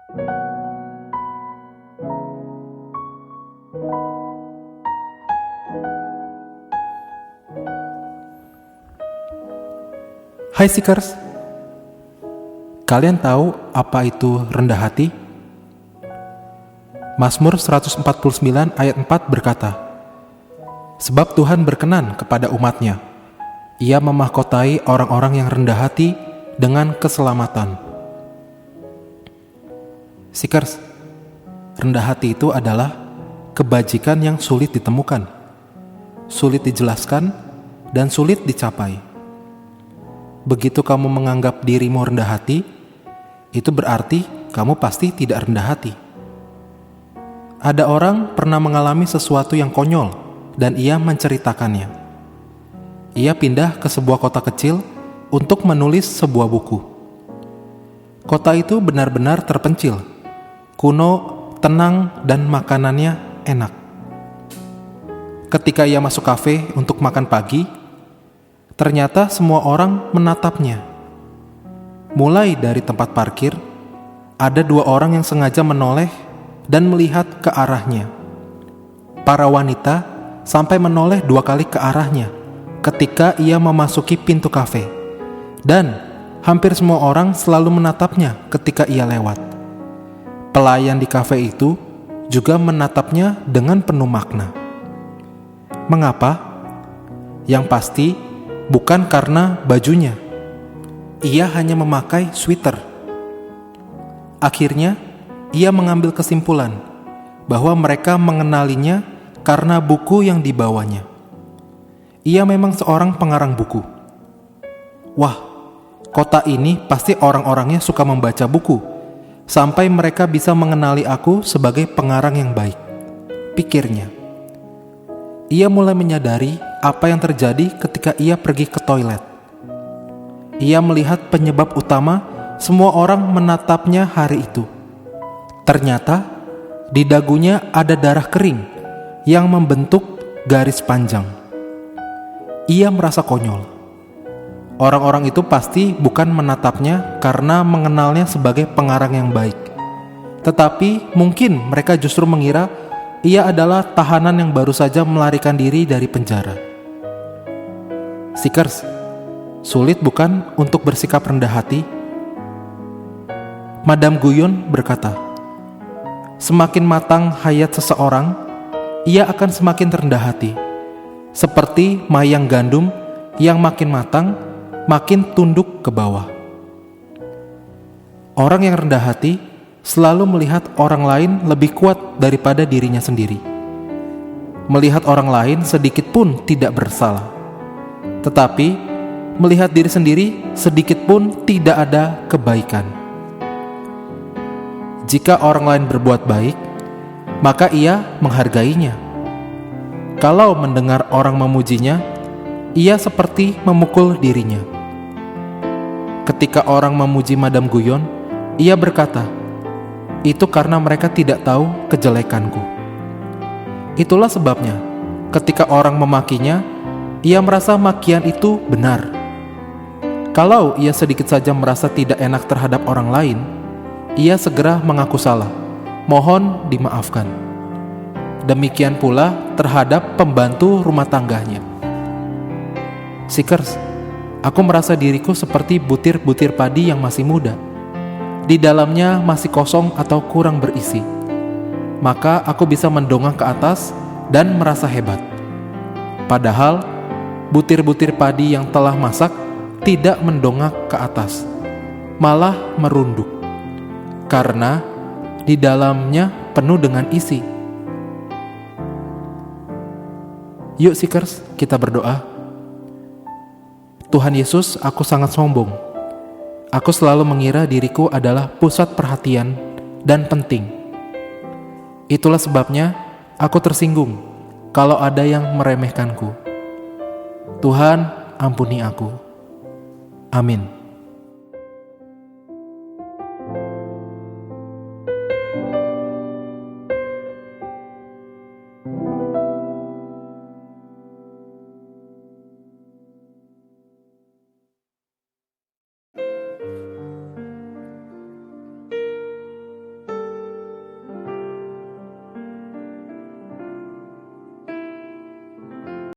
Hai Seekers, kalian tahu apa itu rendah hati? Mazmur 149 ayat 4 berkata, "Sebab Tuhan berkenan kepada umat-Nya, Ia memahkotai orang-orang yang rendah hati dengan keselamatan." Seekers, rendah hati itu adalah kebajikan yang sulit ditemukan, sulit dijelaskan, dan sulit dicapai. Begitu kamu menganggap dirimu rendah hati, itu berarti kamu pasti tidak rendah hati. Ada orang pernah mengalami sesuatu yang konyol dan ia menceritakannya. Ia pindah ke sebuah kota kecil untuk menulis sebuah buku. Kota itu benar-benar terpencil, kuno, tenang, dan makanannya enak. Ketika ia masuk kafe untuk makan pagi, ternyata semua orang menatapnya. Mulai dari tempat parkir, ada 2 orang yang sengaja menoleh dan melihat ke arahnya. Para wanita sampai menoleh 2 kali ke arahnya ketika ia memasuki pintu kafe. Dan hampir semua orang selalu menatapnya ketika ia lewat. Pelayan di kafe itu juga menatapnya dengan penuh makna. Mengapa? Yang pasti, bukan karena bajunya. Ia hanya memakai sweater. Akhirnya, ia mengambil kesimpulan bahwa mereka mengenalinya karena buku yang dibawanya. Ia memang seorang pengarang buku. Wah, kota ini pasti orang-orangnya suka membaca buku, sampai mereka bisa mengenali aku sebagai pengarang yang baik, pikirnya. Ia mulai menyadari apa yang terjadi ketika ia pergi ke toilet. Ia melihat penyebab utama semua orang menatapnya hari itu. Ternyata di dagunya ada darah kering yang membentuk garis panjang. Ia merasa konyol. Orang-orang itu pasti bukan menatapnya karena mengenalnya sebagai pengarang yang baik. Tetapi mungkin mereka justru mengira ia adalah tahanan yang baru saja melarikan diri dari penjara. Seekers, sulit bukan untuk bersikap rendah hati? Madame Guyon berkata, "Semakin matang hayat seseorang, ia akan semakin rendah hati. Seperti mayang gandum yang makin matang, makin tunduk ke bawah." Orang yang rendah hati selalu melihat orang lain lebih kuat daripada dirinya sendiri. Melihat orang lain sedikit pun tidak bersalah. Tetapi, melihat diri sendiri sedikit pun tidak ada kebaikan. Jika orang lain berbuat baik, maka ia menghargainya. Kalau mendengar orang memujinya, ia seperti memukul dirinya. Ketika orang memuji Madame Guyon, ia berkata, "Itu karena mereka tidak tahu kejelekanku." Itulah sebabnya, ketika orang memakinya, ia merasa makian itu benar. Kalau ia sedikit saja merasa tidak enak terhadap orang lain, ia segera mengaku salah, mohon dimaafkan. Demikian pula terhadap pembantu rumah tangganya. Seekers, aku merasa diriku seperti butir-butir padi yang masih muda. Di dalamnya masih kosong atau kurang berisi. Maka aku bisa mendongak ke atas dan merasa hebat. Padahal butir-butir padi yang telah masak tidak mendongak ke atas, malah merunduk, karena di dalamnya penuh dengan isi. Yuk Seekers, kita berdoa. Tuhan Yesus, aku sangat sombong. Aku selalu mengira diriku adalah pusat perhatian dan penting. Itulah sebabnya aku tersinggung kalau ada yang meremehkanku. Tuhan, ampuni aku. Amin.